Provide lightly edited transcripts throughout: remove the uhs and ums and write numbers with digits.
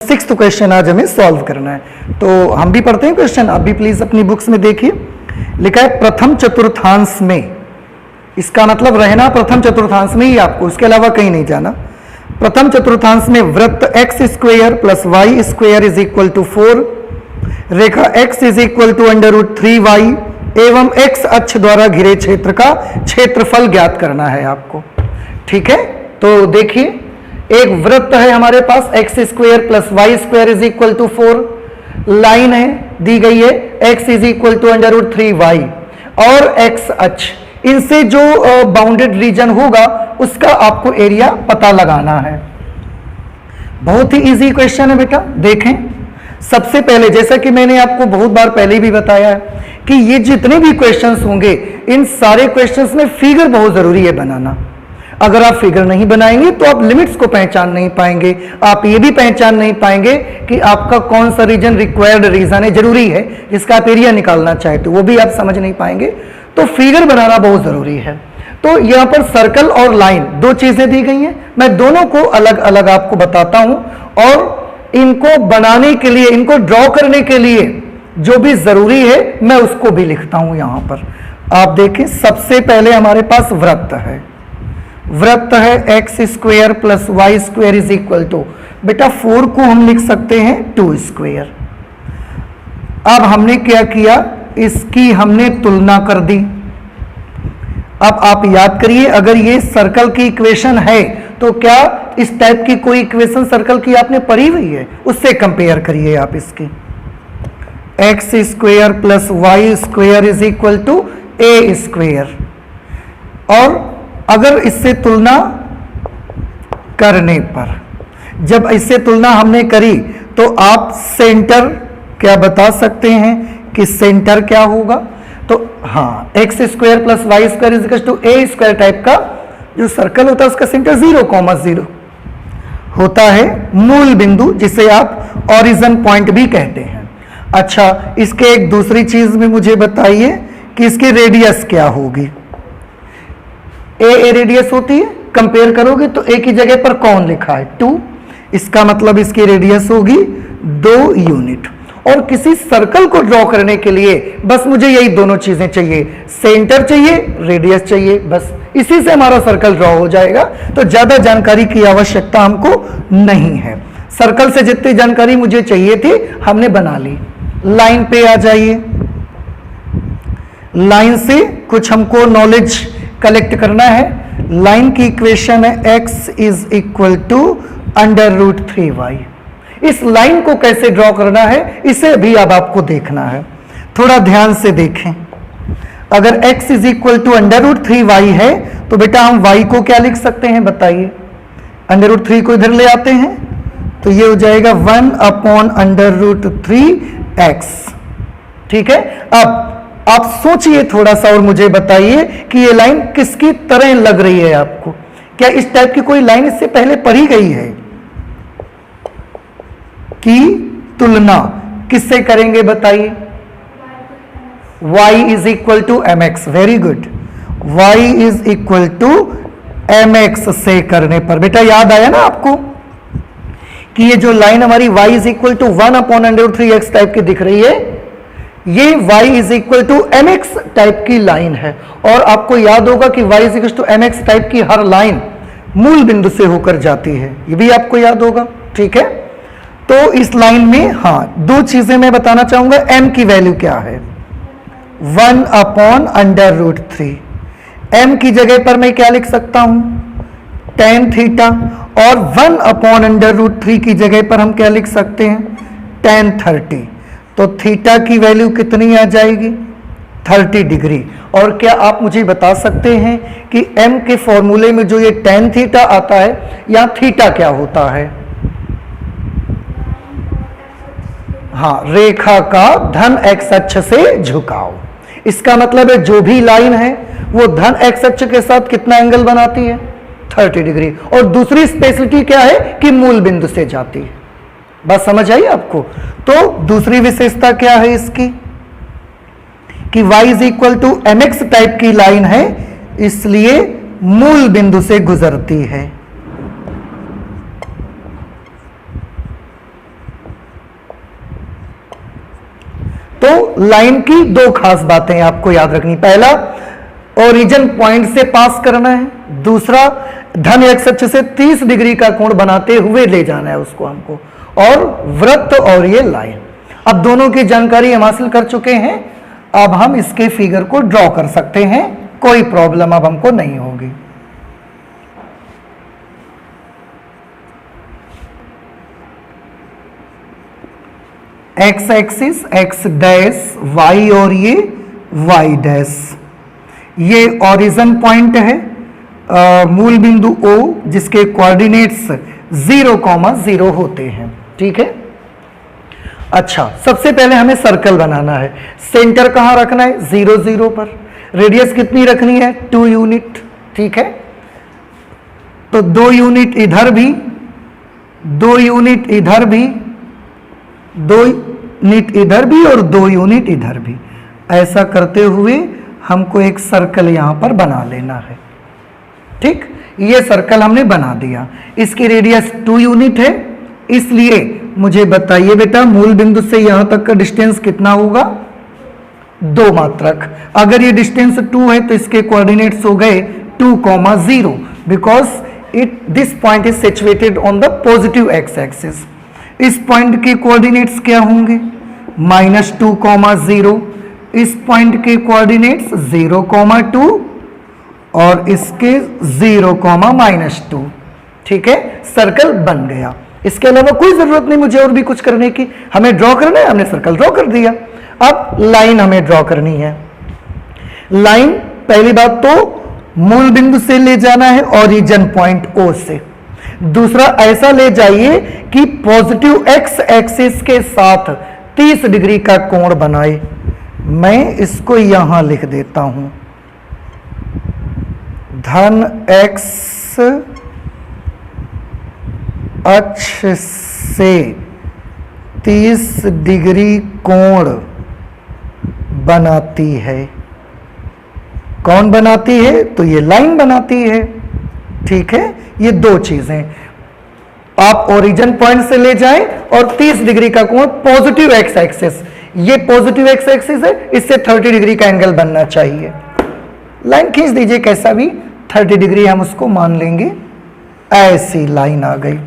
6th question आज हमें solve करना है। तो हम भी पढ़ते हैं क्वेश्चन, आप भी प्लीज अपनी बुक्स में देखिए। लिखा है प्रथम चतुर्थांश में, इसका मतलब रहना प्रथम चतुर्थांश में ही आपको, उसके अलावा कहीं नहीं जाना। प्रथम चतुर्थांश में वृत्त x square plus Y square is equal to 4, रेखा x is equal to √3y एवं x अक्ष द्वारा घिरे क्षेत्र का क्षेत्रफल ज्ञात करना है आपको। ठीक है, तो देखिए एक वृत्त है हमारे पास x square plus Y square is equal to 4, line है दी गई है x is equal to √3y और x अक्ष, इनसे जो बाउंडेड रीजन होगा उसका आपको एरिया पता लगाना है। बहुत ही इजी क्वेश्चन है बेटा। देखें सबसे पहले, जैसा कि मैंने आपको बहुत बार पहले भी बताया है कि ये जितने भी क्वेश्चंस होंगे इन सारे क्वेश्चंस में फिगर बहुत जरूरी है बनाना। अगर आप फिगर नहीं बनाएंगे तो आप लिमिट्स को पहचान नहीं पाएंगे, आप ये भी पहचान नहीं पाएंगे कि आपका कौन सा रीजन रिक्वायर्ड रीजन है, जरूरी है, जिसका आप एरिया निकालना चाहते हो वो भी आप समझ नहीं पाएंगे। तो फिगर बनाना बहुत जरूरी है। तो यहाँ पर सर्कल और लाइन दो चीजें दी गई हैं, मैं दोनों को अलग अलग आपको बताता हूं और इनको बनाने के लिए, इनको ड्रॉ करने के लिए जो भी जरूरी है मैं उसको भी लिखता हूं यहां पर। आप देखें सबसे पहले हमारे पास वृत्त है, वृत्त है X square plus Y square is equal to, बेटा 4 को हम लिख सकते हैं 2 स्क्वेयर। अब हमने क्या किया, इसकी हमने तुलना कर दी। अब आप याद करिए, अगर ये सर्कल की इक्वेशन है तो क्या इस टाइप की कोई इक्वेशन सर्कल की आपने पढ़ी हुई है, उससे कंपेयर करिए आप इसकी। X square plus Y square is equal to A square, और अगर इससे तुलना करने पर, जब इससे तुलना हमने करी तो आप सेंटर क्या बता सकते हैं कि सेंटर क्या होगा। तो हाँ, X square plus Y square is equal to A square type का जो सर्कल होता है उसका सेंटर 0,0 होता है, मूल बिंदु जिसे आप ओरिजिन पॉइंट भी कहते हैं। अच्छा, इसके एक दूसरी चीज भी मुझे बताइए कि इसकी रेडियस क्या होगी। ए रेडियस होती है, कंपेयर करोगे तो ए की जगह पर कौन लिखा है 2, इसका मतलब इसकी रेडियस होगी 2 यूनिट। और किसी सर्कल को ड्रॉ करने के लिए बस मुझे यही दोनों चीजें चाहिए, सेंटर चाहिए, रेडियस चाहिए, बस इसी से हमारा सर्कल ड्रॉ हो जाएगा। तो ज्यादा जानकारी की आवश्यकता हमको नहीं है। सर्कल से जितनी जानकारी मुझे चाहिए थी हमने बना ली। लाइन पे आ जाइए, लाइन से कुछ हमको नॉलेज कलेक्ट करना है। लाइन की इक्वेशन है x is equal to √3y। इस लाइन को कैसे ड्रॉ करना है इसे भी अब आपको देखना है, थोड़ा ध्यान से देखें। अगर x is equal to √3y है तो बेटा हम y को क्या लिख सकते हैं बताइए। √3 को इधर ले आते हैं तो ये हो जाएगा 1/√3x। ठीक है, अब आप सोचिए थोड़ा सा और मुझे बताइए कि ये लाइन किसकी तरह लग रही है आपको। क्या इस टाइप की कोई लाइन इससे पहले पढ़ी गई है? की तुलना किससे करेंगे बताइए। y is equal to mx, very good, y is equal to mx से करने पर बेटा याद आया ना आपको कि ये जो लाइन हमारी y is equal to 1/√3x type की दिख रही है, ये y is equal to mx type की लाइन है। और आपको याद होगा कि y is equal to mx type की हर लाइन मूल बिंदु से होकर जाती है, ये भी आपको याद होगा। ठीक है, तो इस लाइन में हाँ दो चीजें मैं बताना चाहूंगा। m की वैल्यू क्या है 1/√3। m की जगह पर मैं क्या लिख सकता हूं tan थीटा, और 1/√3 की जगह पर हम क्या लिख सकते हैं tan 30। तो थीटा की वैल्यू कितनी आ जाएगी 30 डिग्री। और क्या आप मुझे बता सकते हैं कि m के फॉर्मूले में जो ये tan थीटा आता है या थीटा क्या होता है? हाँ, रेखा का धन x अक्ष से झुकाव। इसका मतलब है जो भी लाइन है वो धन x अक्ष के साथ कितना एंगल बनाती है 30 डिग्री। और दूसरी स्पेशलिटी क्या है कि मूल बिंदु से जाती है। बात समझ आई आपको? तो दूसरी विशेषता क्या है इसकी कि y is equal to mx type की लाइन है, इसलिए मूल बिंदु से गुजरती है। लाइन की दो खास बातें आपको याद रखनी, पहला ओरिजिन पॉइंट से पास करना है, दूसरा धन एक्स अक्ष से 30 डिग्री का कोण बनाते हुए ले जाना है उसको हमको, और वृत्त और ये लाइन। अब दोनों की जानकारी हम हासिल कर चुके हैं, अब हम इसके फिगर को ड्रॉ कर सकते हैं, कोई प्रॉब्लम अब हमको नहीं होगी। X axis X dash Y और ये वाई डैश, ये ओरिजिन पॉइंट है, मूल बिंदु O जिसके कोऑर्डिनेट्स 0,0 होते हैं। ठीक है, अच्छा सबसे पहले हमें सर्कल बनाना है। सेंटर कहां रखना है? 0, 0 पर। रेडियस कितनी रखनी है? 2 यूनिट। ठीक है, तो 2 यूनिट इधर भी, 2 यूनिट इधर भी, 2 यूनिट इधर भी और 2 यूनिट इधर भी। ऐसा करते हुए हमको एक सर्कल यहां पर बना लेना है। ठीक, ये सर्कल हमने बना दिया, इसकी रेडियस 2 यूनिट है, इसलिए मुझे बताइए बेटा मूल बिंदु से यहां तक का डिस्टेंस कितना होगा? 2 मात्रक। अगर ये डिस्टेंस 2 है तो इसके कोऑर्डिनेट्स हो गए 2,0 because this point is situated on the positive x axis. इस पॉइंट के कोऑर्डिनेट्स क्या होंगे? -2,0। इस पॉइंट के कोऑर्डिनेट्स 0,2 और इसके 0,-2। ठीक है, सर्कल बन गया। इसके अलावा कोई जरूरत नहीं मुझे और भी कुछ करने की, हमें ड्रॉ करना है, हमने सर्कल ड्रॉ कर दिया। अब लाइन हमें ड्रॉ करनी है। लाइन पहली बात तो मूल बिंदु से ले जाना है ओरिजिन पॉइंट O से, दूसरा ऐसा ले जाइए कि पॉजिटिव एक्स एक्सिस के साथ 30 डिग्री का कोण बनाए। मैं इसको यहां लिख देता हूं, धन एक्स अक्ष से 30 डिग्री कोण बनाती है। कौन बनाती है? तो ये लाइन बनाती है। ठीक है, ये दो चीजें आप ओरिजिन पॉइंट से ले जाएं और 30 डिग्री का कोण पॉजिटिव एक्स एक्सिस, ये पॉजिटिव एक्स एक्सिस है, इससे 30 डिग्री का एंगल बनना चाहिए। लाइन खींच दीजिए कैसा भी, 30 डिग्री हम उसको मान लेंगे। ऐसी लाइन आ गई।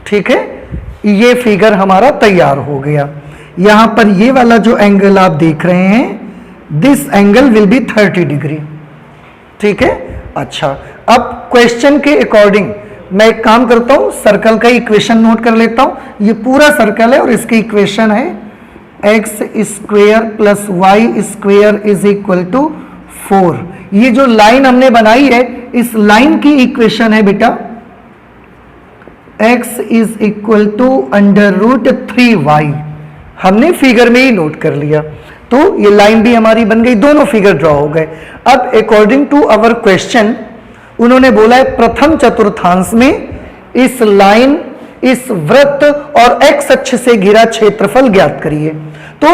ठीक है, ये फिगर हमारा तैयार हो गया। यहां पर ये वाला जो एंगल आप देख रहे हैं, this angle will be 30 degree. ठीक है, अच्छा अब क्वेश्चन के अकॉर्डिंग मैं एक काम करता हूं, सर्कल का इक्वेशन नोट कर लेता हूं। ये पूरा सर्कल है और इसकी इक्वेशन है X square plus Y square is equal to 4। ये जो लाइन हमने बनाई है, इस लाइन की इक्वेशन है बेटा x is equal to √3y। हमने फिगर में ही नोट कर लिया, तो ये लाइन भी हमारी बन गई, दोनों फिगर ड्रॉ हो गए। अब अकॉर्डिंग टू अवर क्वेश्चन उन्होंने बोला है प्रथम चतुर्थांश में इस लाइन, इस वृत्त और x अक्ष से घिरा क्षेत्रफल ज्ञात करिए। तो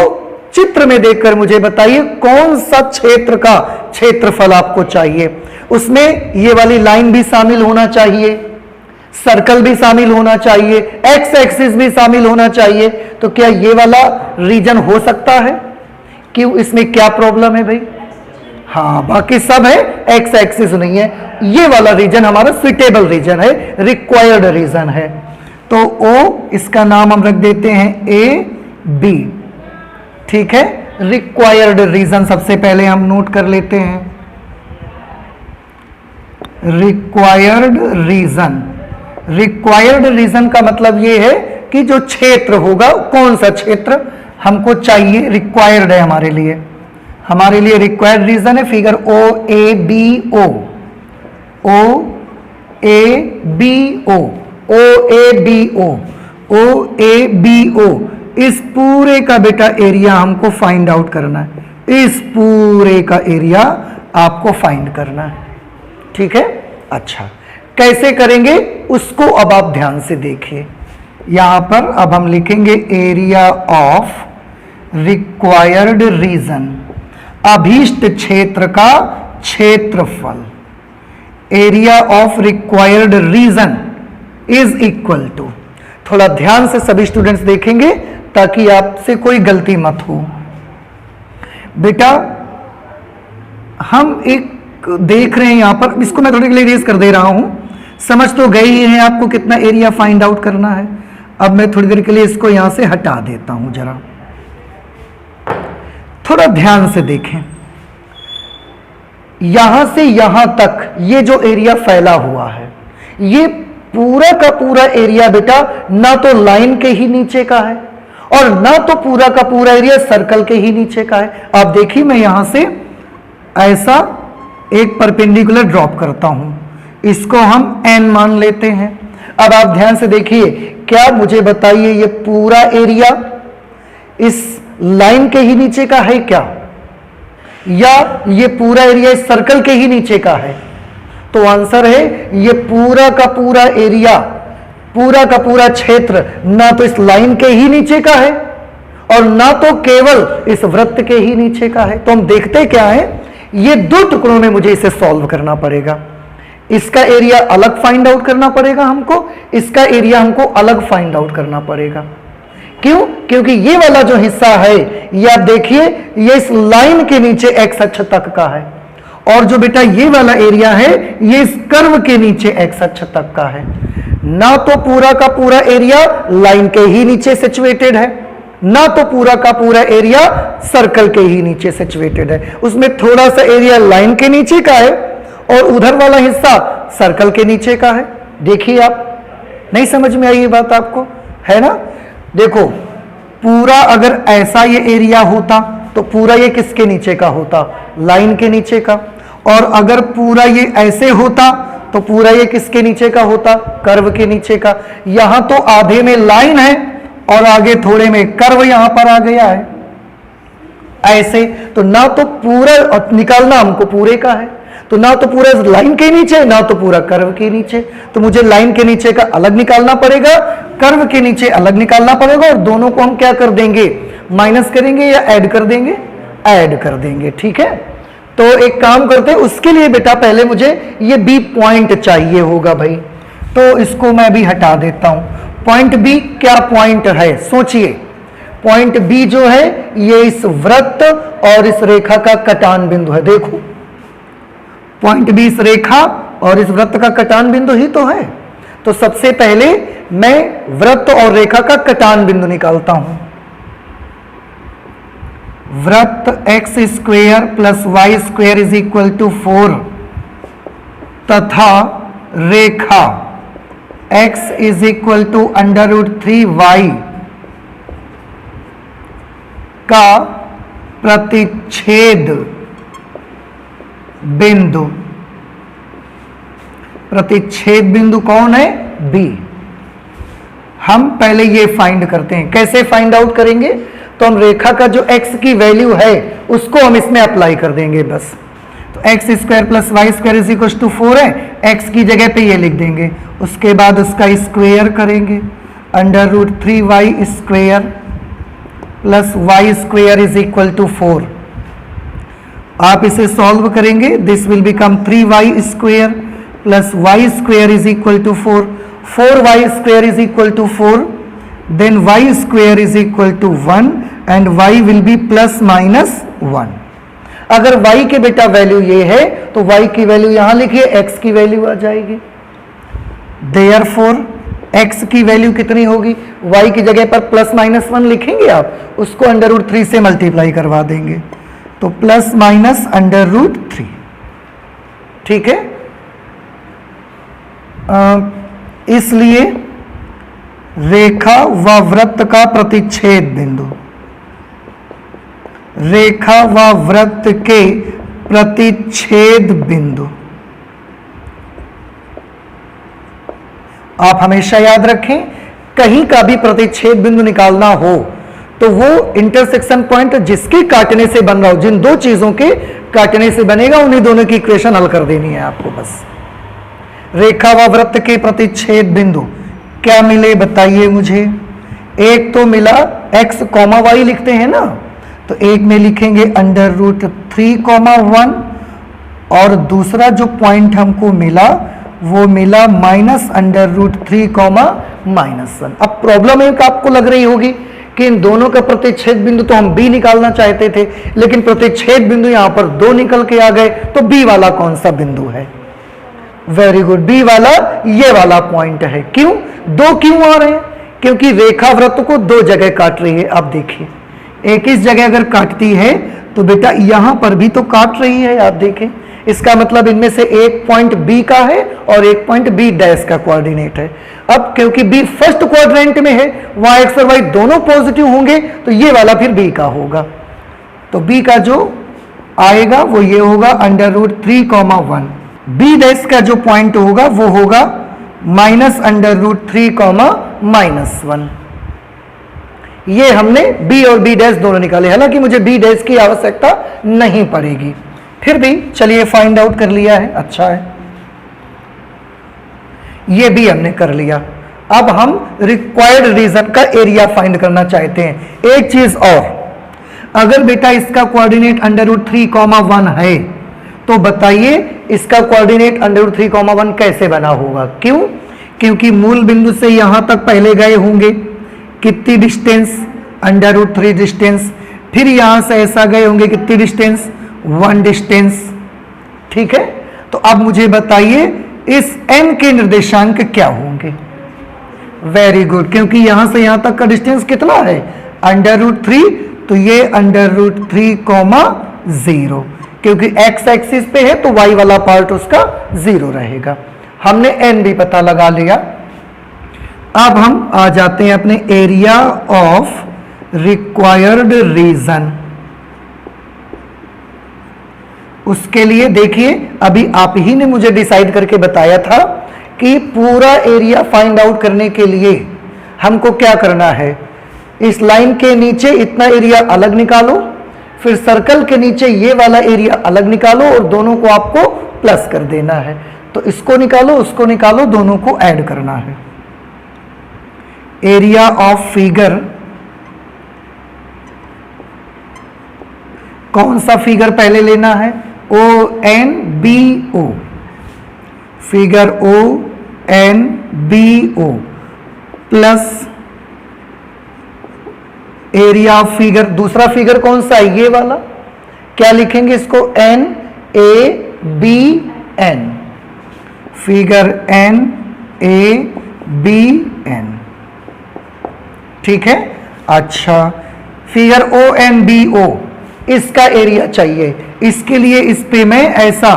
चित्र में देखकर मुझे बताइए कौन सा क्षेत्र का क्षेत्रफल आपको चाहिए। उसमें ये वाली लाइन भी शामिल होना चाहिए, सर्कल भी शामिल होना चाहिए, एक्स एक्सिस भी शामिल होना चाहिए। तो क्या ये वाला रीजन हो सकता है? कि इसमें क्या प्रॉब्लम है भाई? हाँ, बाकी सब है, एक्स एक्सिस नहीं है। ये वाला रीजन हमारा सुइटेबल रीजन है, रिक्वायर्ड रीजन है। तो ओ, इसका नाम हम रख देते हैं ए बी। ठीक है, रिक्वायर्ड रीजन सबसे पहले हम नोट कर लेते हैं। रिक्वायर्ड रीजन, रिक्वायर्ड रीजन का मतलब ये है कि जो क्षेत्र होगा, कौन सा क्षेत्र हमको चाहिए, रिक्वायर्ड है हमारे लिए। हमारे लिए रिक्वायर्ड रीजन है figure O A B O, O A B O, O A B O, O A B O. इस पूरे का बेटा एरिया हमको फाइंड आउट करना है, इस पूरे का एरिया आपको फाइंड करना है। ठीक है, अच्छा कैसे करेंगे उसको अब आप ध्यान से देखिए। यहां पर अब हम लिखेंगे एरिया ऑफ रिक्वायर्ड रीजन, अभीष्ट क्षेत्र का क्षेत्रफल। Area of required region is equal to, थोड़ा ध्यान से सभी स्टूडेंट्स देखेंगे ताकि आपसे कोई गलती मत हो। बेटा हम एक देख रहे हैं यहां पर, इसको मैं थोड़ी क्लियर कर दे रहा हूं, समझ तो गए ही हैं आपको कितना एरिया फाइंड आउट करना है। अब मैं थोड़ी देर के लिए इसको यहां से हटा देता हूं, जरा थोड़ा ध्यान से देखें। यहां से यहां तक ये जो एरिया फैला हुआ है, ये पूरा का पूरा एरिया बेटा ना तो लाइन के ही नीचे का है और ना तो पूरा का पूरा एरिया सर्कल के ही नीचे का है। आप देखिए मैं यहां से ऐसा एक परपेंडिकुलर ड्रॉप करता हूं, इसको हम n मान लेते हैं। अब आप ध्यान से देखिए, क्या मुझे बताइए ये पूरा एरिया इस लाइन के ही नीचे का है क्या, या ये पूरा एरिया इस सर्कल के ही नीचे का है? तो आंसर है ये पूरा का पूरा एरिया, पूरा का पूरा क्षेत्र ना तो इस लाइन के ही नीचे का है और ना तो केवल इस वृत्त के ही नीचे का है। तो हम देखते क्या है, ये दो टुकड़ों में मुझे इसे सॉल्व करना पड़ेगा। इसका एरिया अलग फाइंड आउट करना पड़ेगा हमको, इसका एरिया हमको अलग फाइंड आउट करना पड़ेगा। क्यों? क्योंकि ये वाला जो हिस्सा है ये आप देखिए ये इस लाइन के नीचे एक्स अक्ष तक का है, और जो बेटा ये वाला एरिया है ये इस कर्व के नीचे एक्स अक्ष तक का है। ना तो पूरा का पूरा एरिया लाइन के ही नीचे सिचुएटेड है, ना तो पूरा का पूरा एरिया सर्कल के ही नीचे सिचुएटेड है। उसमें थोड़ा सा एरिया लाइन के नीचे का है और उधर वाला हिस्सा सर्कल के नीचे का है। देखिए आप, नहीं समझ में आई ये बात आपको, है ना? देखो पूरा अगर ऐसा ये एरिया होता तो पूरा ये किसके नीचे का होता? लाइन के नीचे का। और अगर पूरा ये ऐसे होता तो पूरा ये किसके नीचे का होता? कर्व के नीचे का। यहां तो आधे में लाइन है और आगे थोड़े में कर्व यहां पर आ गया है ऐसे, तो ना तो पूरा निकालना हमको पूरे का है, तो ना तो पूरा लाइन के नीचे ना तो पूरा कर्व के नीचे। तो मुझे लाइन के नीचे का अलग निकालना पड़ेगा, कर्व के नीचे अलग निकालना पड़ेगा, और दोनों को हम क्या कर देंगे? माइनस करेंगे या ऐड कर देंगे? ऐड कर देंगे। ठीक है, तो एक काम करते हैं, उसके लिए बेटा पहले मुझे ये बी पॉइंट चाहिए होगा भाई, तो इसको मैं भी हटा देता हूं। पॉइंट बी क्या पॉइंट है? सोचिए, पॉइंट बी जो है ये इस वृत्त और इस रेखा का कटान बिंदु है। देखो पॉइंट बी इस रेखा और इस वृत्त का कटान बिंदु ही तो है। तो सबसे पहले मैं वृत्त और रेखा का कटान बिंदु निकालता हूं। वृत्त x square plus Y square is equal to 4 तथा रेखा x is equal to √3y का प्रतिच्छेद बिंदु, प्रतिच्छेद बिंदु कौन है? B। हम पहले ये फाइंड करते हैं। कैसे फाइंड आउट करेंगे? तो हम रेखा का जो x की वैल्यू है उसको हम इसमें अप्लाई कर देंगे बस। तो x square plus Y square is equal to 4 है, x की जगह पे ये लिख देंगे, उसके बाद उसका स्क्वायर करेंगे, √3y square plus Y square is equal to 4। आप इसे सॉल्व करेंगे, this will become 3y square plus Y square is equal to 4, 4y square is equal to 4, then y square is equal to 1 and y will be plus minus 1। अगर y के बेटा value ये है तो y की value यहां लिखिए, x की वैल्यू आ जाएगी। देयरफॉर x की वैल्यू कितनी होगी? y की जगह पर प्लस माइनस 1 लिखेंगे आप, उसको √3 से मल्टीप्लाई करवा देंगे, तो प्लस माइनस √3। ठीक है, इसलिए रेखा व वृत्त का प्रतिच्छेद बिंदु, रेखा व वृत्त के प्रतिच्छेद बिंदु, आप हमेशा याद रखें कहीं का भी प्रतिच्छेद बिंदु निकालना हो तो वो इंटरसेक्शन पॉइंट जिसके काटने से बन रहा हो, जिन दो चीजों के काटने से बनेगा उन्हीं दोनों की इक्वेशन हल कर देनी है आपको बस। रेखा व वृत्त के प्रतिच्छेद बिंदु क्या मिले बताइए मुझे? एक तो मिला x, y लिखते हैं ना, तो एक में लिखेंगे √3, 1, और दूसरा जो पॉइंट हमको मिला वो मिला -√3, -1। अब प्रॉब्लम एक आपको लग रही होगी कि इन दोनों का प्रतिच्छेद बिंदु तो हम बी निकालना चाहते थे, लेकिन प्रतिच्छेद बिंदु यहां पर 2 निकल के आ गए, तो बी वाला कौन सा बिंदु है? वेरी गुड, बी वाला ये वाला पॉइंट है। क्यों 2 क्यों आ रहे हैं? क्योंकि रेखा वृत्त को 2 जगह काट रही है। अब देखिए, एक इस जगह अगर काटती है तो बेटा यहां पर भी तो काट रही है। आप देखें, इसका मतलब इनमें से एक पॉइंट बी का है और एक पॉइंट बी डैश का कोऑर्डिनेट है। अब क्योंकि बी फर्स्ट क्वाड्रेंट में है, वहां एक्स और वाई दोनों पॉजिटिव होंगे, तो ये वाला फिर बी का होगा। तो बी का जो आएगा वो ये होगा √3,1। बी डैश का जो पॉइंट होगा वो होगा -√3,-1। ये हमने बी और बी डैश दोनों निकाले, हालांकि मुझे बी डैश की आवश्यकता नहीं पड़ेगी, फिर भी चलिए फाइंड आउट कर लिया है, अच्छा है। ये भी हमने कर लिया। अब हम रिक्वायर्ड रीजन का एरिया फाइंड करना चाहते हैं। एक चीज और, अगर बेटा इसका कोऑर्डिनेट √3,1 है तो बताइए इसका कोऑर्डिनेट √3,1 कैसे बना होगा? क्यों? क्योंकि मूल बिंदु से यहां तक पहले गए होंगे, कितनी डिस्टेंस? √3 डिस्टेंस, फिर यहां से ऐसा गए होंगे, कितनी डिस्टेंस? 1 डिस्टेंस। ठीक है, तो अब मुझे बताइए इस n के निर्देशांक क्या होंगे? वेरी गुड, क्योंकि यहां से यहां तक का डिस्टेंस कितना है? √3, तो ये √3,0, क्योंकि x एक्सिस पे है तो y वाला पार्ट उसका 0 रहेगा। हमने n भी पता लगा लिया। अब हम आ जाते हैं अपने एरिया ऑफ रिक्वायर्ड रीजन। उसके लिए देखिए, अभी आप ही ने मुझे डिसाइड करके बताया था कि पूरा एरिया फाइंड आउट करने के लिए हमको क्या करना है? इस लाइन के नीचे इतना एरिया अलग निकालो, फिर सर्कल के नीचे ये वाला एरिया अलग निकालो और दोनों को आपको प्लस कर देना है। तो इसको निकालो, उसको निकालो, दोनों को ऐड करना है। एरिया ऑफ फिगर, कौन सा फिगर पहले लेना है? ONBO, figure ONBO plus area of figure, दूसरा फिगर कौन सा है? ये वाला। क्या लिखेंगे इसको? NABN, figure NABN। ठीक है, अच्छा, फिगर ONBO, इसका एरिया चाहिए। इसके लिए इस पे मैं ऐसा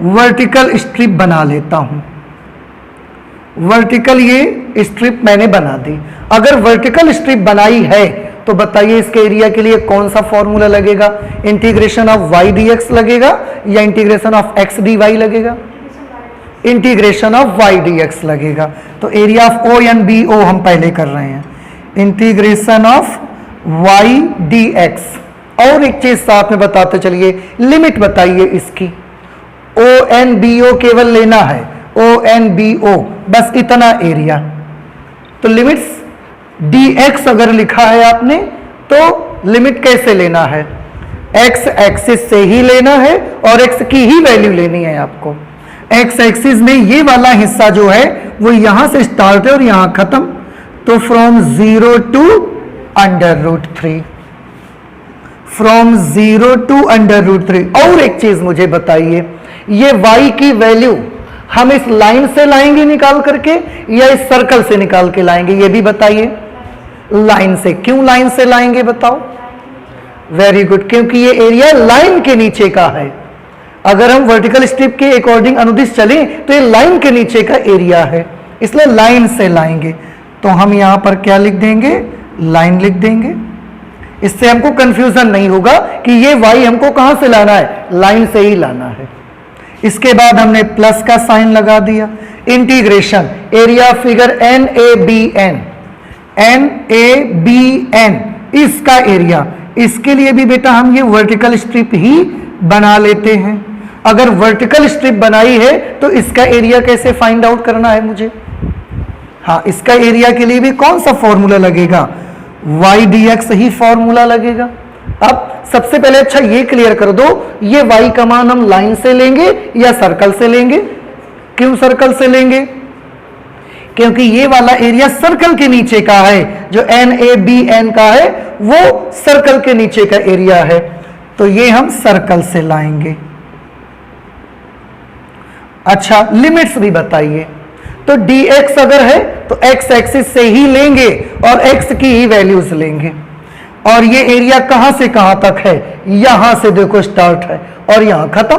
वर्टिकल स्ट्रिप बना लेता हूं। वर्टिकल ये स्ट्रिप मैंने बना दी। अगर वर्टिकल स्ट्रिप बनाई है तो बताइए इसके एरिया के लिए कौन सा फॉर्मूला लगेगा? इंटीग्रेशन ऑफ y dx लगेगा या इंटीग्रेशन ऑफ x dy लगेगा? इंटीग्रेशन ऑफ y dx लगेगा। तो एरिया ऑफ ONBO हम पहले कर रहे हैं, इंटीग्रेशन ऑफ y dx। और एक चीज साथ में बताते चलिए, लिमिट बताइए इसकी। ONBO केवल लेना है, ONBO बस इतना एरिया। तो लिमिट्स dx अगर लिखा है आपने तो लिमिट कैसे लेना है? x एक्सिस से ही लेना है और x की ही वैल्यू लेनी है आपको। x एक्सिस में ये वाला हिस्सा जो है वो यहां से स्टार्ट है और यहां खत्म, तो फ्रॉम 0 to √3, फ्रॉम 0 to √3। और एक चीज मुझे बताइए, ये y की वैल्यू हम इस लाइन से लाएंगे निकाल करके या इस सर्कल से निकाल के लाएंगे? ये भी बताइए। लाइन से। क्यों लाइन से लाएंगे बताओ? वेरी गुड, क्योंकि ये एरिया लाइन के नीचे का है। अगर हम वर्टिकल स्ट्रिप के अकॉर्डिंग अनुदिश चलें तो ये लाइन के नीचे का एरिया है, इसलिए लाइन से लाएंगे। तो हम यहां पर क्या लिख देंगे? लाइन लिख देंगे। इससे हमको कंफ्यूजन नहीं होगा कि ये y हमको कहां से लाना है, लाइन से ही लाना है। इसके बाद हमने प्लस का साइन लगा दिया। Integration area figure NABN, NABN इसका एरिया, इसके लिए भी बेटा हम ये वर्टिकल स्ट्रिप ही बना लेते हैं। अगर वर्टिकल स्ट्रिप बनाई है तो इसका एरिया कैसे फाइंड आउट करना है मुझे? हाँ, इसका एरिया के लिए भी कौन सा फॉर्मूला लगेगा? y dx ही फॉर्मूला लगेगा। अब सबसे पहले अच्छा ये क्लियर कर दो, ये y का मान हम लाइन से लेंगे या सर्कल से लेंगे? क्यों सर्कल से लेंगे? क्योंकि ये वाला एरिया सर्कल के नीचे का है, जो NABN का है वो सर्कल के नीचे का एरिया है, तो ये हम सर्कल से लाएंगे। अच्छा, लिमिट्स भी बताइए। तो dx अगर है तो x एक्सिस से ही लेंगे और x की ही वैल्यूज लेंगे। और ये एरिया कहां से कहां तक है, यहां से देखो स्टार्ट है और यहां खत्म,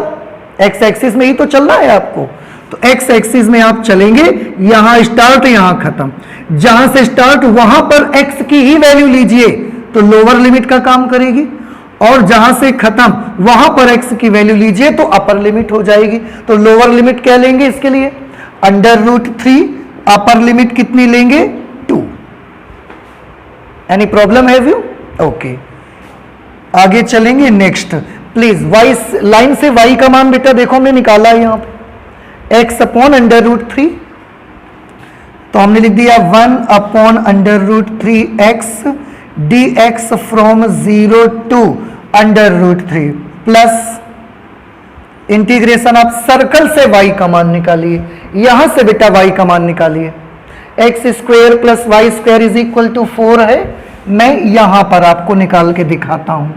x एक्सिस में ही तो चलना है आपको। तो x एक्सिस में आप चलेंगे, यहां स्टार्ट यहां खत्म, जहां से स्टार्ट वहां पर x की ही वैल्यू लीजिए तो लोअर लिमिट का काम करेगी, और जहां से खत्म वहां पर x की वैल्यू लीजिए तो अपर लिमिट हो जाएगी। तो लोअर लिमिट क्या लेंगे इसके लिए, √3, अपर लिमिट कितनी लेंगे 2। एनी प्रॉब्लम है व्यू? ओके, आगे चलेंगे। नेक्स्ट प्लीज, y लाइन से y का मान बेटा देखो हमने निकाला है यहां पे x/√3, तो हमने लिख दिया 1/√3x dx from 0 to √3 plus integration आप सर्कल से y का मान निकालिए, यहां से बेटा y का मान निकालिए। x² + y² = 4 है, मैं यहां पर आपको निकाल के दिखाता हूं।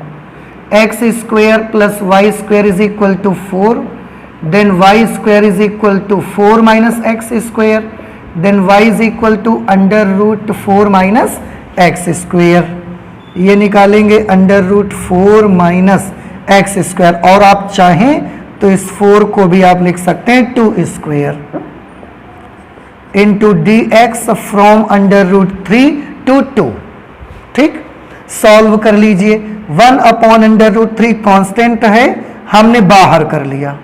x² + y² = 4, then y² = 4 - x², then y √4 - x², ये निकालेंगे √4 - x², और आप चाहें तो इस 4 को भी आप लिख सकते हैं 2² इंटू dx फ्रॉम √3 to 2। ठीक, सॉल्व कर लीजिए। 1/√3 कांस्टेंट है, हमने बाहर कर लिया,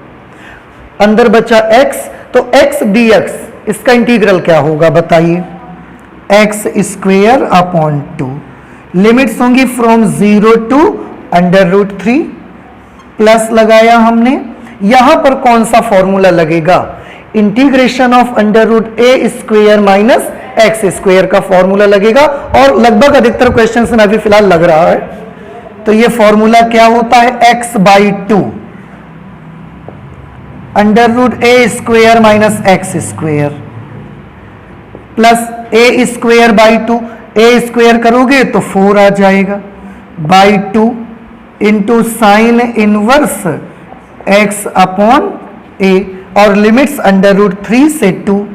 अंदर बचा x, तो x dx इसका इंटीग्रल क्या होगा बताइए, x²/2। लिमिट्स होंगी फ्रॉम 0 to √3, प्लस लगाया हमने। यहां पर कौन सा फॉर्मूला लगेगा, इंटीग्रेशन ऑफ √a² - x² का फॉर्मूला लगेगा, और लगभग अधिकतर क्वेश्चंस में अभी फिलहाल लग रहा है। तो ये फॉर्मूला क्या होता है, x/2 √a² - x² plus a²/2, a² करोगे तो 4 आ जाएगा, /2 इंटू साइन इनवर्स x/a, और लिमिट्स √3 से 2,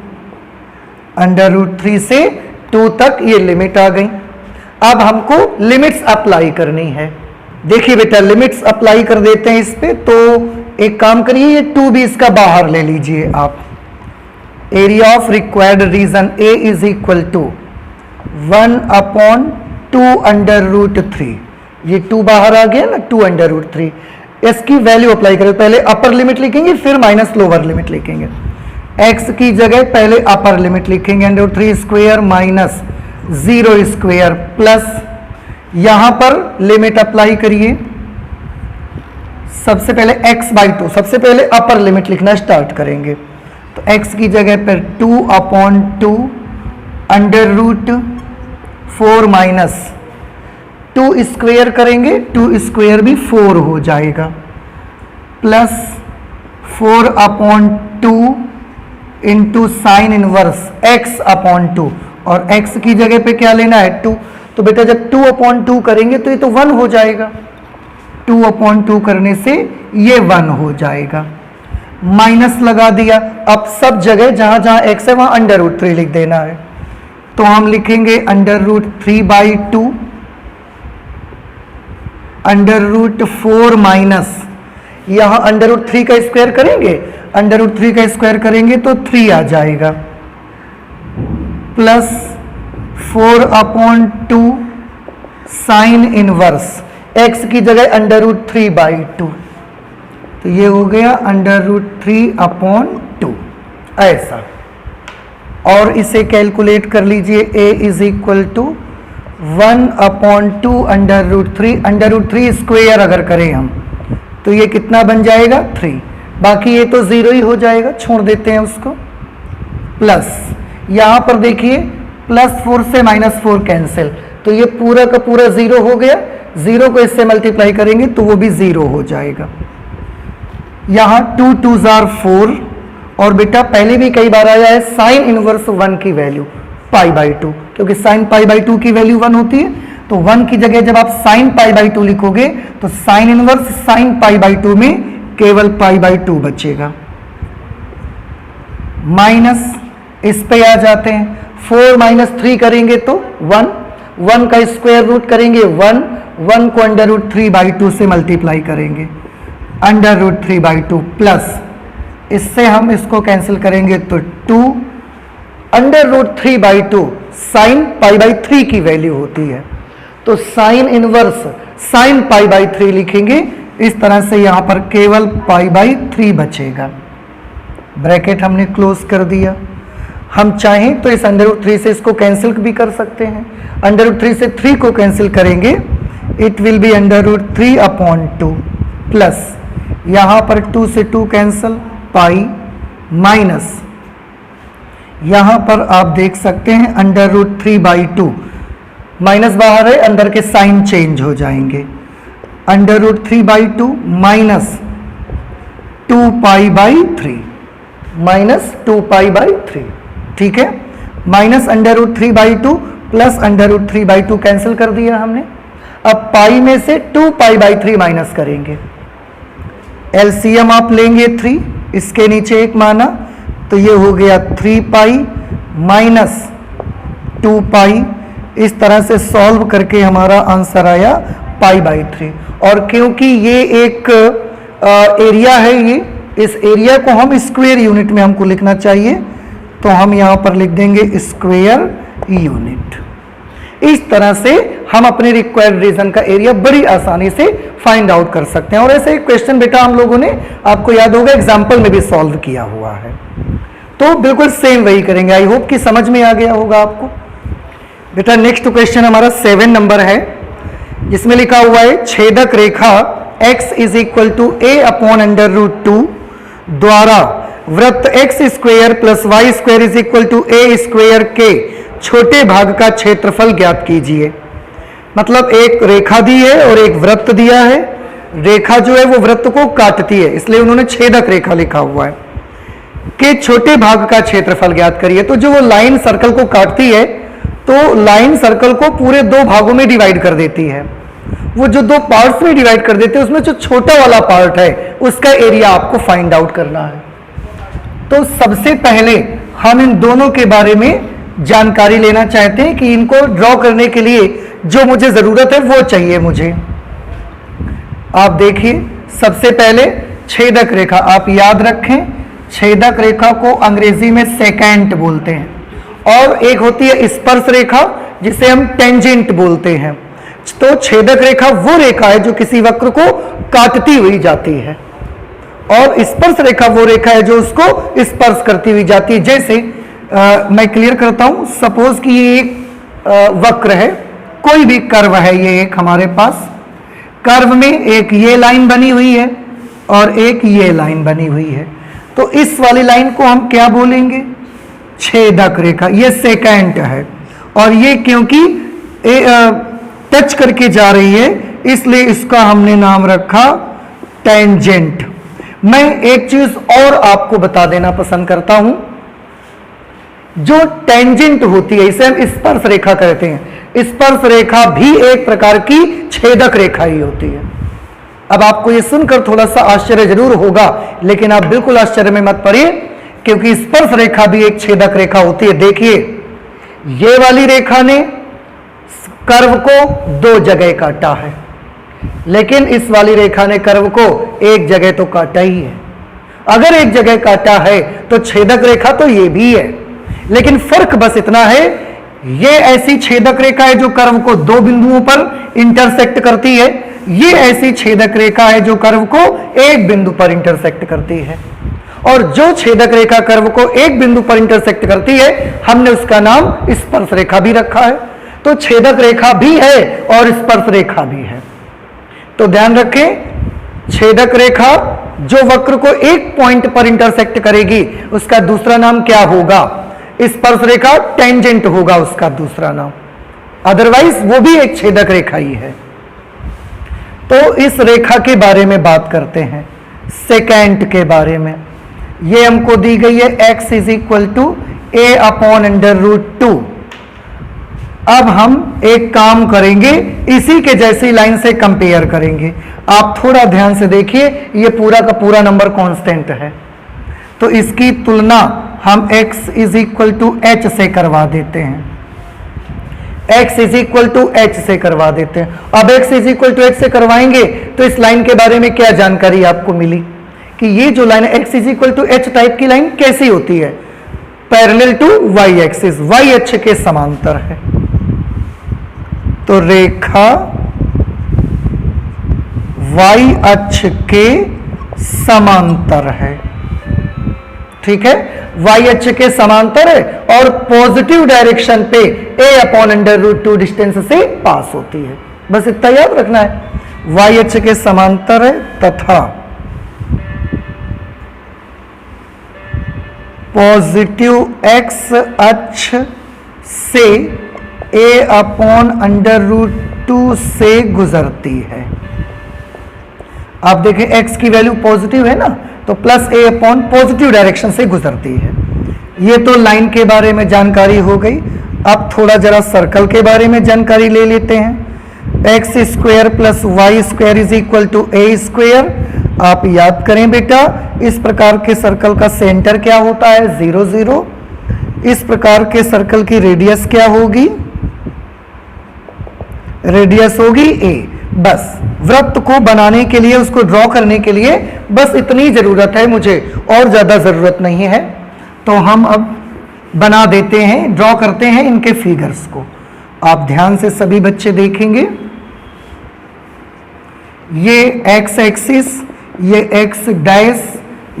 √3 से 2 तक ये लिमिट आ गई। अब हमको लिमिट्स अप्लाई करनी है। देखिए बेटा, लिमिट्स अप्लाई कर देते हैं इस पे, तो एक काम करिए, ये 2 भी इसका बाहर ले लीजिए आप। Area of required region a = 1/2√3, ये 2 बाहर आ गया ना, 2√3। इसकी वैल्यू अप्लाई करें, पहले अपर लिमिट लिखेंगे फिर माइनस लोअर लिमिट लिखेंगे। x की जगह पहले अपर लिमिट लिखेंगे √3² - 0² प्लस यहां पर लिमिट अप्लाई करिए। सबसे पहले x/2, सबसे पहले अपर लिमिट लिखना स्टार्ट करेंगे, तो x की जगह पर 2/2 √4 - 2² करेंगे, 2² भी 4 हो जाएगा, plus 4/2 into sine inverse x/2, और x की जगह पे क्या लेना है 2। तो बेटा जब 2/2 करेंगे तो ये तो 1 हो जाएगा, 2/2 करने से ये 1 हो जाएगा, माइनस लगा दिया। अब सब जगह जहां जहां x है वहां √3 लिख देना है, तो हम लिखेंगे √3/2 √4 यहां √3 का स्क्वायर करेंगे, √3 का स्क्वायर करेंगे तो 3 आ जाएगा, प्लस 4/2 साइन इनवर्स x की जगह √3/2, तो ये हो गया √3/2 ऐसा। और इसे कैलकुलेट कर लीजिए, a = 1/2 √3 स्क्वायर अगर करें हम तो ये कितना बन जाएगा 3, बाकी ये तो 0 ही हो जाएगा, छोड़ देते हैं उसको। प्लस यहां पर देखिए +4 से -4 कैंसिल, तो ये पूरा का पूरा 0 हो गया, 0 को इससे मल्टीप्लाई करेंगे तो वो भी 0 हो जाएगा। यहां 2 2s are 4 और बेटा पहले भी कई बार आया है साइन इनवर्स 1 की वैल्यू π/2, क्योंकि साइन π/2 की वैल्यू 1 होती है, तो 1 की जगह जब आप साइन π/2 लिखोगे तो साइन इनवर्स साइन π/2 में केवल π/2 बचेगा। माइनस इस पे आ जाते हैं, 4 - 3 करेंगे तो 1, 1 का स्क्वायर रूट करेंगे 1, 1 को √3/2 से मल्टीप्लाई करेंगे, √3/2 प्लस इससे हम इसको कैंसिल करेंगे तो 2, √3/2 साइन π/3 की वैल्यू होती है, तो साइन इनवर्स साइन π/3 लिखेंगे। इस तरह से यहां पर केवल π/3 बचेगा। ब्रैकेट हमने क्लोज कर दिया। हम चाहें तो इस √3 से इसको कैंसिल भी कर सकते हैं। √3 से 3 को कैंसिल करेंगे, इट विल बी √3/2 प्लस यहां पर 2 से 2 कैंसिल, पाई माइनस यहां पर आप देख सकते हैं √3/2, माइनस बाहर है, अंदर के साइन चेंज हो जाएंगे, √3/2 माइनस 2π/3 माइनस 2π/3, ठीक है। माइनस √3/2 प्लस √3/2 कैंसिल कर दिया हमने। अब पाई में से 2π/3 माइनस करेंगे, एलसीएम आप लेंगे 3, इसके नीचे 1 माना तो ये हो गया 3π माइनस 2π। इस तरह से सॉल्व करके हमारा आंसर आया π/3। और क्योंकि ये एक एरिया है, ये इस एरिया को हम स्क्वायर यूनिट में हमको लिखना चाहिए, तो हम यहां पर लिख देंगे स्क्वायर यूनिट। इस तरह से हम अपने रिक्वायर्ड रीजन का एरिया बड़ी आसानी से फाइंड आउट कर सकते हैं। और ऐसे एक क्वेश्चन बेटा हम लोगों ने, आपको याद होगा, एग्जाम्पल में भी सॉल्व किया हुआ है, तो बिल्कुल सेम वही करेंगे। आई होप कि समझ में आ गया होगा आपको। बेटा नेक्स्ट क्वेश्चन हमारा 7 नंबर है, जिसमें लिखा हुआ है छेदक रेखा x = a/√2 द्वारा वृत्त x² + y² = a² के छोटे भाग का क्षेत्रफल ज्ञात कीजिए। मतलब एक रेखा दी है और एक वृत्त दिया है। रेखा जो है वो वृत्त को काटती है, इसलिए उन्होंने छेदक रेखा लिखा हुआ है, कि छोटे भाग का क्षेत्रफल ज्ञात करिए। तो जो वो लाइन सर्कल को काटती है, तो लाइन सर्कल को पूरे 2 भागों में डिवाइड कर देती है। वो जो 2 पार्ट्स में डिवाइड कर देते हैं, उसमें जो छोटा वाला पार्ट है उसका एरिया आपको फाइंड आउट करना है। तो सबसे पहले हम इन दोनों के बारे में जानकारी लेना चाहते हैं कि इनको ड्रॉ करने के लिए जो मुझे जरूरत है वो चाहिए मुझे। आप देखिए, सबसे पहले छेदक रेखा, आप याद रखें छेदक रेखा को अंग्रेजी में सेकेंट बोलते हैं, और एक होती है स्पर्श रेखा जिसे हम टेंजेंट बोलते हैं। तो छेदक रेखा वो रेखा है जो किसी वक्र को काटती हुई जाती है, और स्पर्श रेखा वो रेखा है जो उसको स्पर्श करती हुई जाती है। जैसे मैं क्लियर करता हूं, सपोज कि ये एक वक्र है, कोई भी कर्व है, ये एक हमारे पास कर्व में एक ये लाइन बनी हुई है और एक ये लाइन बनी हुई है। तो इस वाली लाइन को हम क्या बोलेंगे? छेदक रेखा। ये सेकेंट है, और ये क्योंकि टच करके जा रही है इसलिए इसका हमने नाम रखा टेंजेंट। मैं एक चीज और आपको बता देना पसंद करता हूं, जो टेंजेंट होती है इसे हम स्पर्श रेखा कहते हैं। स्पर्श रेखा भी एक प्रकार की छेदक रेखा ही होती है। अब आपको ये सुनकर थोड़ा सा आश्चर्य जरूर होगा, लेकिन आप बिल्कुल आश्चर्य में मत पड़िए, क्योंकि स्पर्श रेखा भी एक छेदक रेखा होती है। देखिए, ये वाली रेखा ने कर्व को 2 जगह काटा है, लेकिन इस वाली रेखा ने कर्व को एक जगह तो काटा ही है। अगर एक जगह काटा है तो छेदक रेखा तो ये भी है, लेकिन फर्क बस इतना है, ये ऐसी छेदक रेखा है जो कर्व को 2 बिंदुओं पर इंटरसेक्ट करती है, ये ऐसी छेदक रेखा है जो कर्व को एक बिंदु पर इंटरसेक्ट करती है। और जो छेदक रेखा कर्व को एक बिंदु पर इंटरसेक्ट करती है, हमने उसका नाम स्पर्श रेखा भी रखा है। तो छेदक रेखा भी है और स्पर्श रेखा भी है। तो ध्यान रखें, छेदक रेखा जो वक्र को एक पॉइंट पर इंटरसेक्ट करेगी उसका दूसरा नाम क्या होगा? स्पर्श रेखा टेंजेंट होगा उसका दूसरा नाम, अदरवाइज वो भी एक छेदक रेखा ही है। तो इस रेखा के बारे में बात करते हैं, सेकेंट के बारे में। ये हमको दी गई है x is equal to a upon under root 2। अब हम एक काम करेंगे, इसी के जैसी लाइन से कंपेयर करेंगे। आप थोड़ा ध्यान से देखिए, ये पूरा का पूरा नंबर कांस्टेंट है, तो इसकी तुलना हम x is equal to h से करवा देते हैं। x is equal to h से करवा देते हैं। अब x is equal to h से करवाएंगे तो इस लाइन के बारे में क्या जानकारी आपको मिली कि ये जो लाइन है x is equal to h type की लाइन कैसी होती है? Parallel to y axis, y अक्ष के समांतर है। तो रेखा y अक्ष के समांतर है, ठीक है, y अक्ष के समांतर है और पॉजिटिव डायरेक्शन पे a upon under root 2 distance से पास होती है। बस इतना याद रखना है, y अक्ष के समांतर है तथा पॉजिटिव x अक्ष से a अपॉन अंडर रूट 2 से गुजरती है। आप देखें x की वैल्यू पॉजिटिव है ना, तो plus a upon positive direction से गुजरती है। ये तो लाइन के बारे में जानकारी हो गई। अब थोड़ा जरा सर्कल के बारे में जानकारी ले लेते हैं। X square plus Y square is equal to A square. आप याद करें बेटा, इस प्रकार के सर्कल का सेंटर क्या होता है? 0 0। इस प्रकार के सर्कल की रेडियस क्या होगी? रेडियस होगी a। बस वृत्त को बनाने के लिए, उसको ड्रॉ करने के लिए बस इतनी जरूरत है मुझे, और ज्यादा जरूरत नहीं है। तो हम अब बना देते हैं, ड्रॉ करते हैं इनके फिगर्स को। आप ध्यान से सभी बच्चे देखेंगे। ये x एक्सिस, ये x डैश,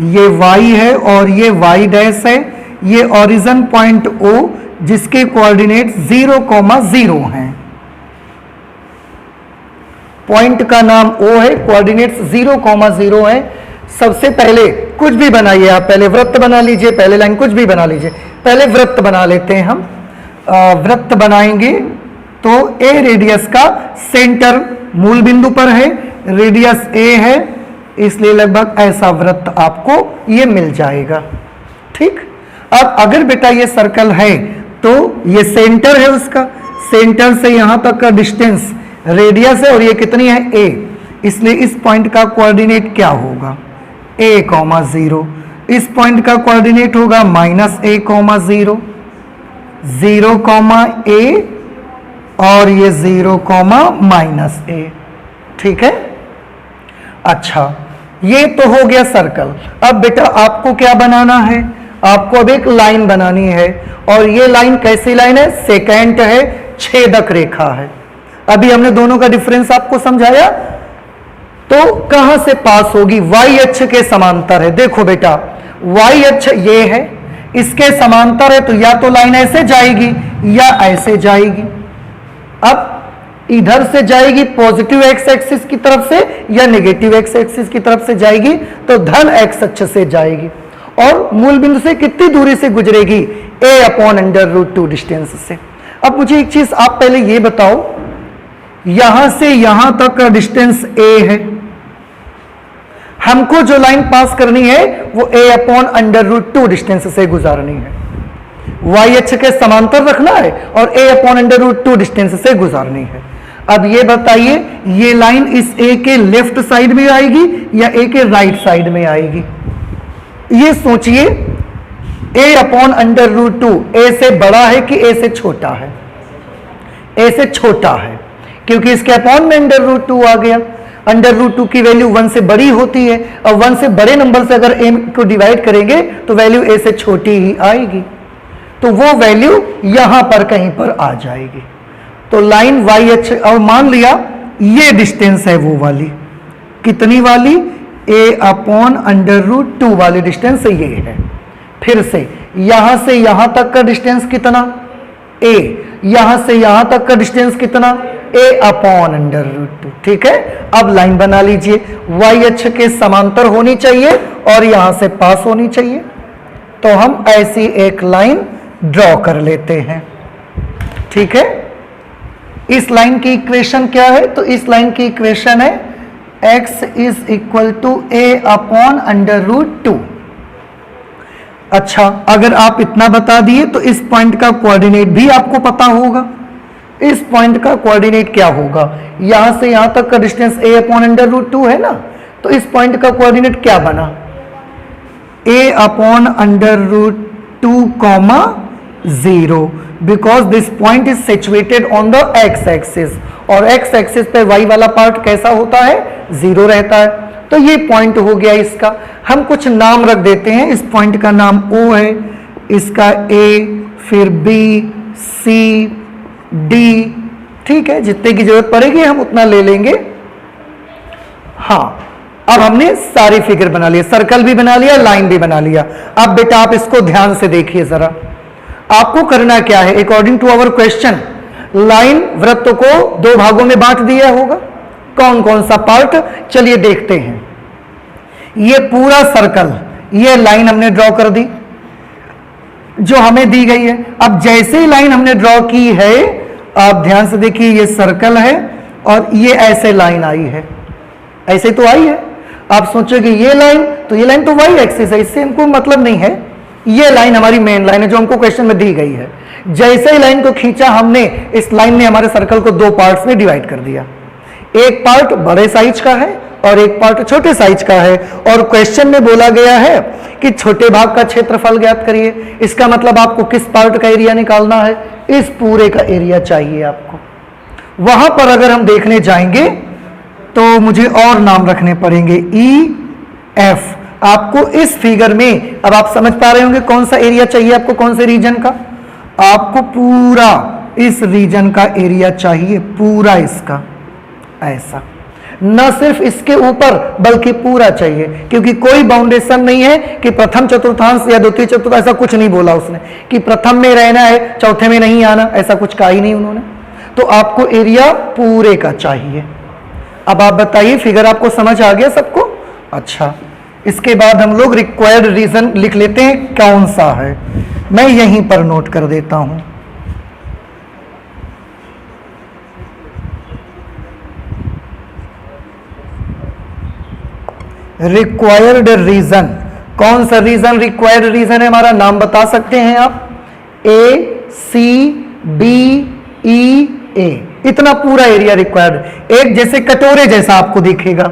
ये y है और ये y डैश है। ये ओरिजिन पॉइंट O जिसके कोऑर्डिनेट 0,0 हैं। पॉइंट का नाम O है, कोऑर्डिनेट्स 0,0 है। सबसे पहले कुछ भी बनाइए, आप पहले वृत्त बना लीजिए, पहले लाइन कुछ भी बना लीजिए। पहले वृत्त बना लेते हैं हम। वृत्त बनाएंगे तो a रेडियस का सेंटर मूल बिंदु पर है, रेडियस a है, इसलिए लगभग ऐसा वृत्त आपको ये मिल जाएगा। ठीक, अब अगर बेटा ये सर्कल है तो ये सेंटर है उसका, सेंटर से यहां तक का डिस्टेंस रेडियस है और ये कितनी है? a। इसलिए इस पॉइंट का कोऑर्डिनेट क्या होगा? a,0। इस पॉइंट का कोऑर्डिनेट होगा -a,0, 0,a और ये 0,-a। ठीक है, अच्छा ये तो हो गया सर्कल। अब बेटा आपको क्या बनाना है? आपको अब एक लाइन बनानी है, और ये लाइन कैसी लाइन है? सेकेंट है, छेदक रेखा है। अभी हमने दोनों का डिफरेंस आपको समझाया। तो कहां से पास होगी? y अक्ष के समांतर है। देखो बेटा, y अक्ष ये है, इसके समांतर है, तो या तो लाइन ऐसे जाएगी या ऐसे जाएगी। अब इधर से जाएगी पॉजिटिव x एक्सिस की तरफ से या नेगेटिव x एक्सिस की तरफ से जाएगी, तो धन x अक्ष से जाएगी। और मूल बिंदु से कितनी दूरी से गुजरेगी? a upon under root 2 distance से। अब मुझे एक चीज आप पहले ये बताओ, यहां से यहां तक का डिस्टेंस a है, हमको जो लाइन पास करनी है वो a upon under root 2 distance से गुजारनी है। y अक्ष के समांतर रखना है और a upon under root 2 distance से गुजारनी है। अब ये बताइए, ये लाइन इस a के लेफ्ट साइड में आएगी या a के राइट साइड में आएगी? ये सोचिए, a upon under root 2 a से बड़ा है कि a से छोटा है? a से छोटा है, क्योंकि इसके अपॉन में अंडर रूट 2 आ गया। अंडर रूट 2 की वैल्यू 1 से बड़ी होती है, और 1 से बड़े नंबर से अगर a को डिवाइड करेंगे तो वैल्यू a से छोटी ही आएगी, तो वो वैल्यू यहां पर कहीं पर आ जाएगी। तो लाइन y अक्ष, और मान लिया ये डिस्टेंस है वो वाली, कितनी वाली? a अपॉन अंडर रूट 2 वाली डिस्टेंस ये है। फिर से यहां से यहां तक का डिस्टेंस कितना? a। यहां से यहां तक का डिस्टेंस कितना? a upon under root 2। ठीक है, अब लाइन बना लीजिए, y अक्ष के समांतर होनी चाहिए और यहां से पास होनी चाहिए। तो हम ऐसी एक लाइन ड्रॉ कर लेते हैं। ठीक है, इस लाइन की इक्वेशन क्या है? तो इस लाइन की इक्वेशन है x is equal to a upon under root 2। अच्छा, अगर आप इतना बता दिए तो इस पॉइंट का कोऑर्डिनेट भी आपको पता होगा। इस पॉइंट का कोऑर्डिनेट क्या होगा? यहां से यहां तक का distance a upon under root 2 है ना, तो इस पॉइंट का कोऑर्डिनेट क्या बना? a upon under root 2 comma 0, because this point is situated on the x axis, और x एक्सिस पे y वाला पार्ट कैसा होता है? 0 रहता है। तो ये पॉइंट हो गया इसका। हम कुछ नाम रख देते हैं। इस पॉइंट का नाम O है, इसका A, फिर B, C, D, ठीक है, जितने की जरूरत पड़ेगी हम उतना ले लेंगे। हाँ, अब हमने सारी फिगर बना लिया, सर्कल भी बना लिया, लाइन भी बना लिया। अब बेटा आप इसको ध्यान से देखिए जरा, आपको करना क्या है? According to our question, line वृत्त को 2 भागों में बांट दिया होगा। कौन कौन सा पार्ट? चलिए देखते हैं। ये पूरा सर्कल, ये लाइन हमने ड्रॉ कर दी जो हमें दी गई है। अब जैसे ही लाइन हमने ड्रॉ की है, आप ध्यान से देखिए, ये सर्कल है और ये ऐसे लाइन आई है, ऐसे तो आई है। आप सोचोगे ये लाइन, तो ये लाइन तो वाई एक्सिस है, इससे हमको मतलब नहीं है। ये लाइन हमारी मेन लाइन है जो हमको क्वेश्चन में दी गई है। जैसे ही लाइन को खींचा हमने, इस लाइन ने हमारे सर्कल को 2 पार्ट्स में डिवाइड कर दिया। एक पार्ट बड़े साइज का है और एक पार्ट छोटे साइज का है, और क्वेश्चन में बोला गया है कि छोटे भाग का क्षेत्रफल ज्ञात करिए। इसका मतलब आपको किस पार्ट का एरिया निकालना है? इस पूरे का एरिया चाहिए आपको। वहां पर अगर हम देखने जाएंगे तो मुझे और नाम रखने पड़ेंगे, EF। आपको इस फिगर में, अब आप समझ पा रहे होंगे कौन सा एरिया चाहिए आपको, कौन से रीजन का? आपको पूरा इस रीजन का एरिया चाहिए, पूरा इसका, ऐसा, न सिर्फ इसके ऊपर बल्कि पूरा चाहिए, क्योंकि कोई बाउंडेशन नहीं है कि प्रथम चतुर्थांश या द्वितीय चतुर्थांश, ऐसा कुछ नहीं बोला उसने कि प्रथम में रहना है चौथे में नहीं आना, ऐसा कुछ कहा ही नहीं उन्होंने। तो आपको एरिया पूरे का चाहिए। अब आप बताइए, फिगर आपको समझ आ गया सबको? अच्छा, इसके बाद हम लोग रिक्वायर्ड रीजन लिख लेते हैं, कौन सा है, मैं यहीं पर नोट कर देता हूं। रिक्वायर्ड रीजन, कौन सा रीजन रिक्वायर्ड रीजन है हमारा? नाम बता सकते हैं आप? A, C, B, E, A, इतना पूरा एरिया रिक्वायर्ड। एक जैसे कटोरे जैसा आपको दिखेगा,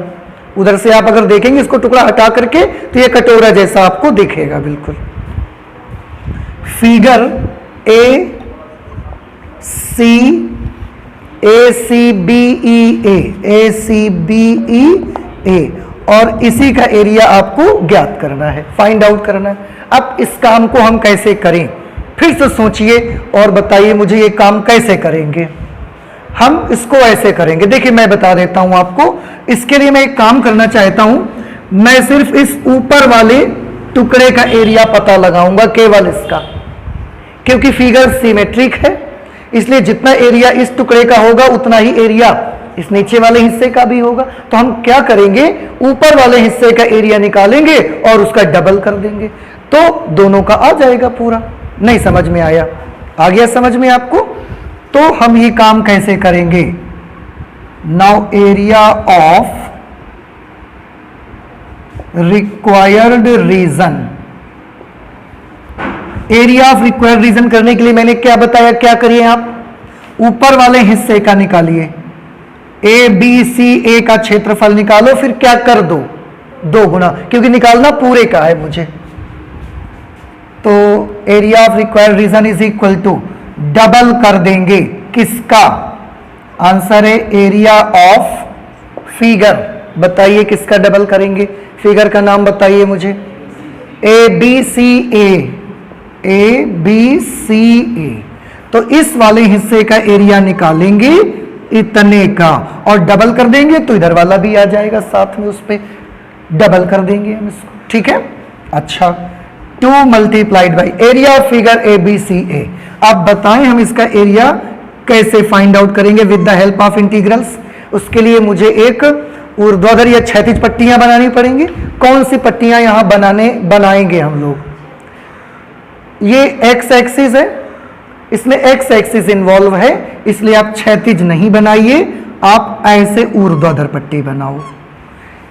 उधर से आप अगर देखेंगे इसको टुकड़ा हटा करके तो ये कटोरा जैसा आपको दिखेगा बिल्कुल। Figure A, C, ACBEA, ACBEA, और इसी का एरिया आपको ज्ञात करना है, फाइंड आउट करना है। अब इस काम को हम कैसे करें? फिर से सोचिए और बताइए मुझे ये काम कैसे करेंगे। हम इसको ऐसे करेंगे, देखिए मैं बता देता हूं आपको। इसके लिए मैं एक काम करना चाहता हूं, मैं सिर्फ इस ऊपर वाले टुकड़े का एरिया पता लगाऊंगा, केवल इसका, क्योंकि फिगर सिमेट्रिक है, इसलिए जितना एरिया इस टुकड़े का होगा उतना ही एरिया इस नीचे वाले हिस्से का भी होगा। तो हम क्या करेंगे, ऊपर वाले हिस्से का एरिया निकालेंगे और उसका डबल कर देंगे, तो दोनों का आ जाएगा पूरा। नहीं समझ में आया? आ गया समझ में आपको? तो हम ये काम कैसे करेंगे? Now area of required region, area of required region करने के लिए मैंने क्या बताया, क्या करिए आप? ऊपर वाले हिस्से का निकालिए, ABCA का क्षेत्रफल निकालो, फिर क्या कर दो, 2 गुना, क्योंकि निकालना पूरे का है मुझे। तो area of required region is equal to, double कर देंगे किसका? आंसर है एरिया ऑफ फिगर। बताइए किसका डबल करेंगे? फिगर का नाम बताइए मुझे। ABCA, ABCA, तो इस वाले हिस्से का एरिया निकालेंगे इतने का, और डबल कर देंगे तो इधर वाला भी आ जाएगा साथ में, उस पे डबल कर देंगे हम इसको, ठीक है? अच्छा, 2 multiplied by area of figure ABCA। अब बताएं हम इसका एरिया कैसे फाइंड आउट करेंगे with the help of integrals? उसके लिए मुझे एक ऊर्ध्वाधर या क्षैतिज पट्टियां बनानी पड़ेंगी। कौन सी पट्टियां यहां बनाएंगे हम लोग? ये एक्स एक्सिस है, इसमें एक्स एक्सिस इन्वॉल्व है, इसलिए आप क्षैतिज नहीं बनाइए, आप ऐसे ऊर्ध्वाधर पट्टी बनाओ।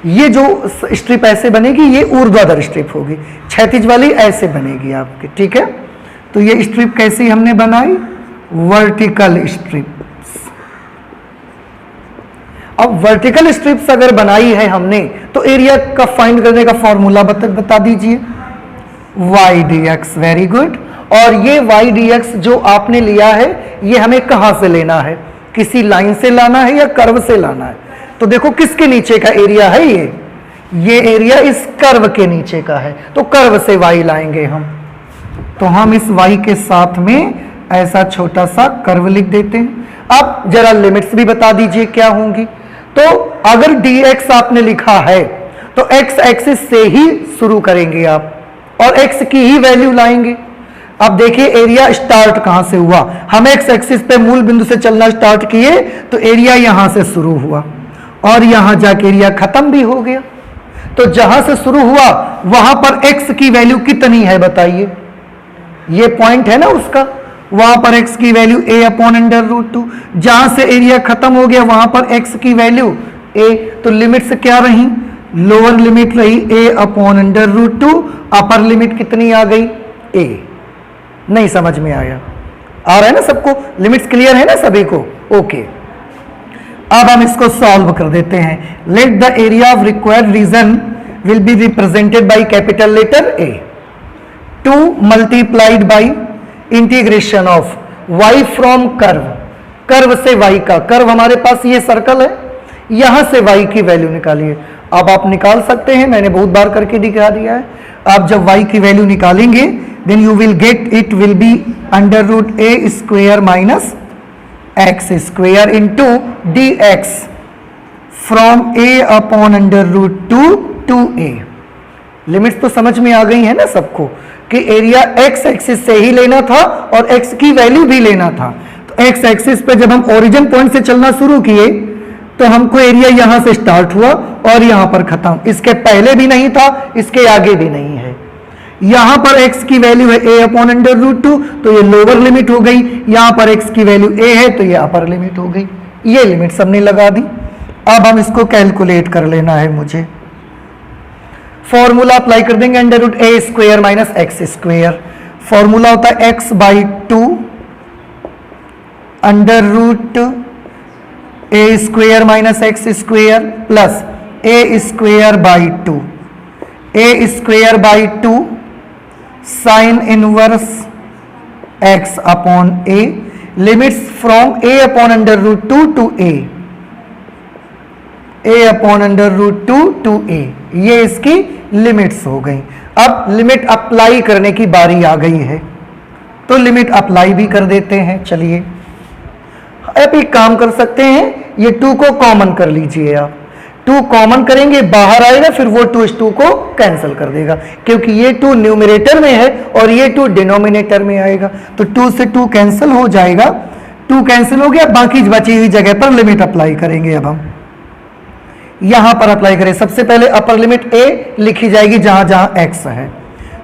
ये जो स्ट्रिप ऐसे बनेगी ये ऊर्ध्वाधर स्ट्रिप होगी, क्षैतिज वाली ऐसे बनेगी आपकी, ठीक है। तो ये स्ट्रिप कैसी हमने बनाई, वर्टिकल स्ट्रिप्स। अब वर्टिकल स्ट्रिप्स अगर बनाई है हमने तो एरिया का फाइंड करने का फॉर्मूला बता दीजिए, y dx, वेरी गुड। और ये y dx जो आपने लिया है ये हमें कहां से लेना है, किसी लाइन से लाना है या कर्व से लाना है। तो देखो किसके नीचे का एरिया है, ये एरिया इस कर्व के नीचे का है, तो कर्व से y लाएंगे हम। तो हम इस y के साथ में ऐसा छोटा सा कर्व लिख देते हैं। अब जरा लिमिट्स भी बता दीजिए क्या होंगी। तो अगर dx आपने लिखा है तो x एक्सिस से ही शुरू करेंगे आप और x की ही वैल्यू लाएंगे। अब देखिए एरिया स्टार्ट कहां से हुआ, हम x एक्सिस पे मूल बिंदु से चलना स्टार्ट किए तो एरिया यहां से शुरू हुआ और यहां जाके एरिया खत्म भी हो गया। तो जहां से शुरू हुआ वहां पर x की वैल्यू कितनी है बताइए, ये पॉइंट है ना उसका, वहां पर x की वैल्यू a/√2। जहां से एरिया खत्म हो गया वहां पर x की वैल्यू a। तो लिमिट से क्या रही, लोअर लिमिट रही a/√2, अपर लिमिट कितनी आ गई a। नहीं समझ में आया, आ रहा है ना सबको, लिमिट्स क्लियर है ना सभी को, ओके। अब हम इसको सॉल्व कर देते हैं। Let the area of required region will be represented by capital letter a, 2 multiplied by integration of y from curve, curve से y का, कर्व हमारे पास ये सर्कल है, यहां से y की वैल्यू निकालिए। अब आप निकाल सकते हैं, मैंने बहुत बार करके दिखा दिया है। आप जब y की वैल्यू निकालेंगे then you will get, it will be √a² minus x² into dx फ्रॉम a/√2 टू a। लिमिट्स तो समझ में आ गई है ना सबको कि एरिया x एक्सिस से ही लेना था और x की वैल्यू भी लेना था। तो x एक्सिस पे जब हम ओरिजिन पॉइंट से चलना शुरू किए तो हमको एरिया यहां से स्टार्ट हुआ और यहां पर खत्म, इसके पहले भी नहीं था, इसके आगे भी नहीं है। यहां पर x की वैल्यू है a/√2, तो ये लोअर लिमिट हो गई, यहां पर x की वैल्यू a है तो ये अपर लिमिट हो गई। ये लिमिट सबने लगा दी। अब हम इसको कैलकुलेट कर लेना है मुझे, फॉर्मूला अप्लाई कर देंगे, √a² माइनस x²। फॉर्मूला होता है x/2 √a² minus x² plus a²/2, a²/2 sine inverse x/a, limits from a/√2 to a/√2 to a, ये इसकी लिमिट्स हो गई। अब लिमिट अप्लाई करने की बारी आ गई है, तो लिमिट अप्लाई भी कर देते हैं। चलिए अब एक काम कर सकते हैं, ये 2 को कॉमन कर लीजिए आप, 2 कॉमन करेंगे बाहर आएगा, फिर वो 2 इस 2 को कैंसिल कर देगा, क्योंकि ये 2 न्यूमरेटर में है और ये 2 डिनोमिनेटर में आएगा। तो 2 से 2 कैंसिल हो जाएगा, 2 कैंसिल हो गया, बाकी बची हुई जगह पर लिमिट अप्लाई करेंगे। अब हम यहां पर अप्लाई करें, सबसे पहले अपर लिमिट a लिखी जाएगी जहां जहां x है।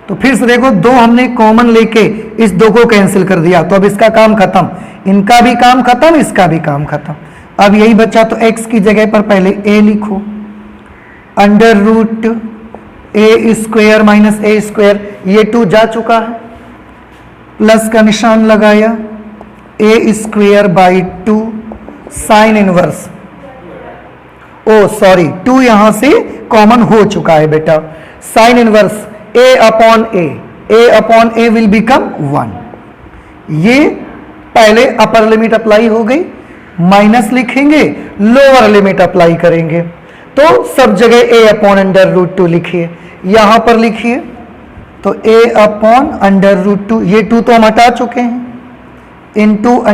तो फिर से देखो 2 हमने कॉमन लेके इस 2 को कैंसिल कर दिया, तो अब इसका काम खत्म, इनका भी काम खत्म, इसका भी काम खत्म। अब यही बचा, तो x की जगह पर पहले a लिखो, √a² माइनस a², ये 2 जा चुका है, प्लस का निशान लगाया, a²/2 साइन इनवर्स, ओ सॉरी 2 यहां से कॉमन हो चुका है बेटा, sine inverse a/a will become 1। ये पहले अपर लिमिट अप्लाई हो गई, माइनस लिखेंगे, लोअर लिमिट अप्लाई करेंगे, तो सब जगह a/√2 लिखिए, यहां पर लिखिए, तो a/√2, ये 2 तो हम हटा चुके हैं, इंटू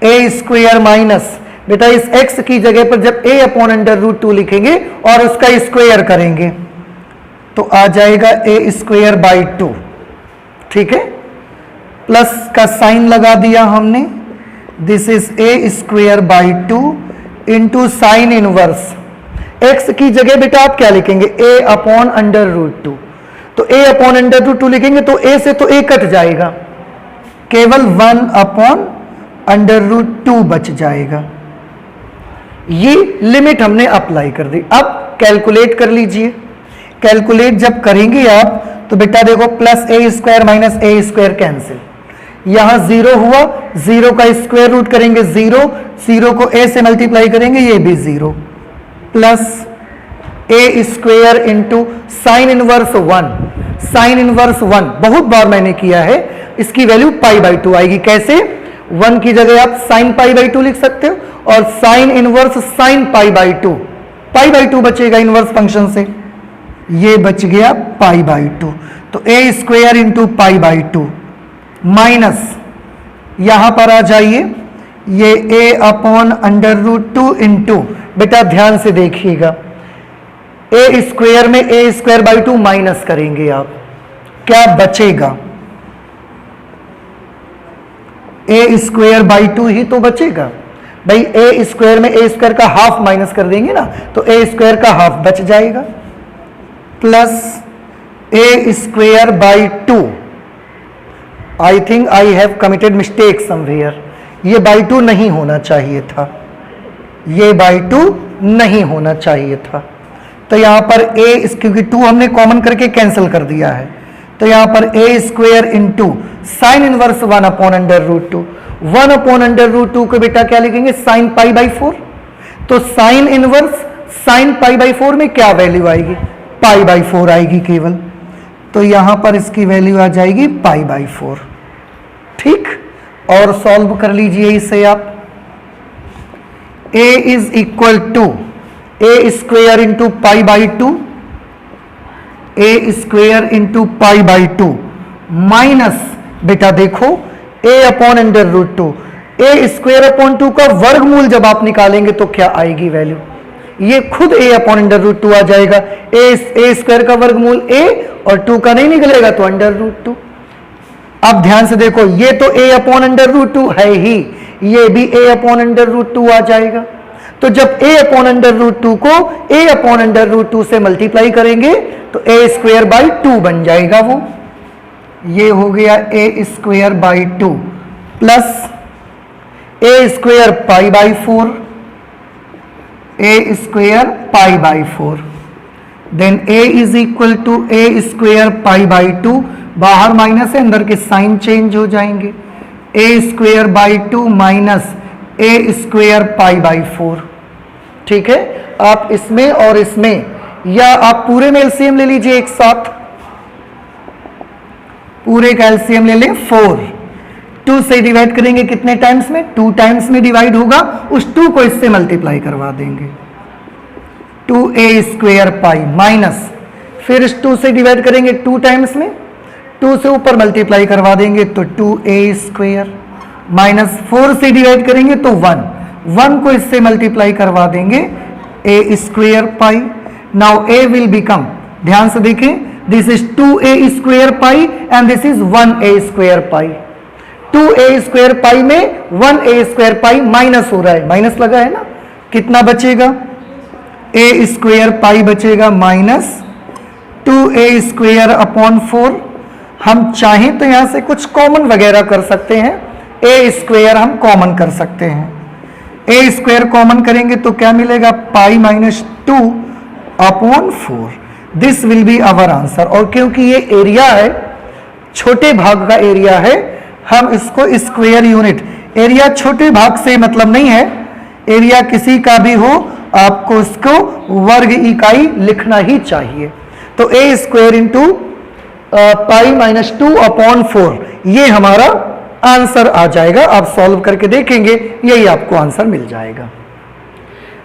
√a² माइनस, बेटा इस x की जगह पर जब a/√2 लिखेंगे और उसका स्क्वायर करेंगे तो आ जाएगा a²/2, ठीक है, प्लस का साइन लगा दिया हमने, this is a²/2 into sine inverse, x की जगह बेटा आप क्या लिखेंगे, a/√2, तो a/√2 लिखेंगे तो a से तो a कट जाएगा, केवल 1/√2 बच जाएगा। ये लिमिट हमने अप्लाई कर दी। अब कैलकुलेट कर लीजिए। कैलकुलेट जब करेंगे आप तो बेटा देखो plus a square minus a square cancel, यहां 0 हुआ, 0 का स्क्वायर रूट करेंगे 0, 0 को a से मल्टीप्लाई करेंगे ये भी 0, plus a square into sine inverse 1, sine inverse 1 बहुत बार मैंने किया है, इसकी वैल्यू π/2 आएगी। कैसे? 1 की जगह आप साइन π/2 लिख सकते हो और साइन इनवर्स साइन π/2, π/2 बचेगा इनवर्स फंक्शन से, ये बच गया π/2। तो ए स्क्वायर इंटू π/2 माइनस यहां पर आ जाइए ये a/√2 इंटू, बेटा ध्यान से देखिएगा, ए स्क्वायर में ए स्क्वायर बाई 2 माइनस करेंगे आप, क्या बचेगा? ए स्क्वायर बाई 2 ही तो बचेगा भाई। ए स्क्वायर में ए स्क्वायर का हाफ माइनस कर देंगे ना, तो ए स्क्वायर का हाफ बच जाएगा, plus a square by 2। I think I have committed mistake somewhere, ये बाई 2 नहीं होना चाहिए था, ये बाई 2 नहीं होना चाहिए था। तो यहां पर ए, क्योंकि 2 हमने कॉमन करके कैंसिल कर दिया है, तो यहां पर ए स्क्वायर इंटू साइन इनवर्स 1/√2, 1/√2 को बेटा क्या लिखेंगे? साइन π/4। तो साइन इनवर्स साइन π/4 में क्या वैल्यू आएगी? π/4 आएगी केवल, तो यहां पर इसकी वैल्यू आ जाएगी π/4। ठीक, और सॉल्व कर लीजिए इसे आप। a is equal to A square into π/2, a square into π/2 minus, बेटा देखो a/√2, ए स्क्वेयर अपॉन 2 का वर्गमूल जब आप निकालेंगे तो क्या आएगी वैल्यू? ये खुद a/√2 आ जाएगा। ए स्क्वायर का वर्गमूल a और 2 का नहीं निकलेगा तो √2। अब ध्यान से देखो, ये तो a/√2 है ही, ये भी a/√2 आ जाएगा। तो जब a/√2 को a/√2 से मल्टीप्लाई करेंगे तो a स्क्वायर बाई 2 बन जाएगा वो, ये हो गया a square by 2 plus a square π/4, a square π/4, then a is equal to a square π/2, बाहर माइनस है, अंदर के साइन चेंज हो जाएंगे, a square by 2 minus a square π/4। ठीक है, आप इसमें और इसमें, या आप पूरे में एलसीएम ले लीजिए एक साथ, पूरे का एलसीएम ले लें 4, 2 से डिवाइड करेंगे कितने टाइम्स में? 2 टाइम्स में डिवाइड होगा, उस 2 को इससे मल्टीप्लाई करवा देंगे, 2a स्क्वायर पाई माइनस, फिर इस 2 से डिवाइड करेंगे 2 टाइम्स में, 2 से ऊपर मल्टीप्लाई करवा देंगे तो 2a स्क्वायर माइनस 4 से डिवाइड करेंगे तो 1 को इससे मल्टीप्लाई करवा देंगे a square pi. Now a will become, ध्यान से देखें, this is 2a square pi and this is 1a square pi. 2a square pi में 1a स्क्वायर पाई माइनस हो रहा है, माइनस लगा है ना, कितना बचेगा? a स्क्वायर पाई बचेगा माइनस 2a स्क्वायर अपॉन 4। हम चाहें तो यहां से कुछ कॉमन वगैरह कर सकते हैं, a स्क्वायर हम कॉमन कर सकते हैं, a स्क्वायर कॉमन करेंगे तो क्या मिलेगा? Pi minus 2 upon 4। This will be our answer. और क्योंकि ये एरिया है, छोटे भाग का एरिया है, हम इसको स्क्वायर यूनिट, एरिया छोटे भाग से मतलब नहीं है, एरिया किसी का भी हो आपको इसको वर्ग इकाई लिखना ही चाहिए। तो a square into pi minus 2 upon 4, ये हमारा आंसर आ जाएगा। आप सॉल्व करके देखेंगे, यही आपको आंसर मिल जाएगा।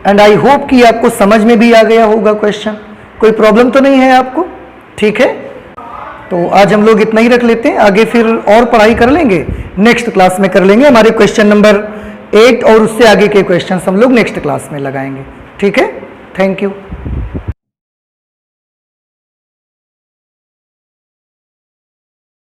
एंड आई होप कि आपको समझ में भी आ गया होगा क्वेश्चन, कोई प्रॉब्लम तो नहीं है आपको? ठीक है, तो आज हम लोग इतना ही रख लेते हैं, आगे फिर और पढ़ाई कर लेंगे, नेक्स्ट क्लास में कर लेंगे। हमारे क्वेश्चन नंबर 8 और उससे आगे के क्वेश्चन हम लोग नेक्स्ट क्लास में लगाएंगे। ठीक है, थैंक यू।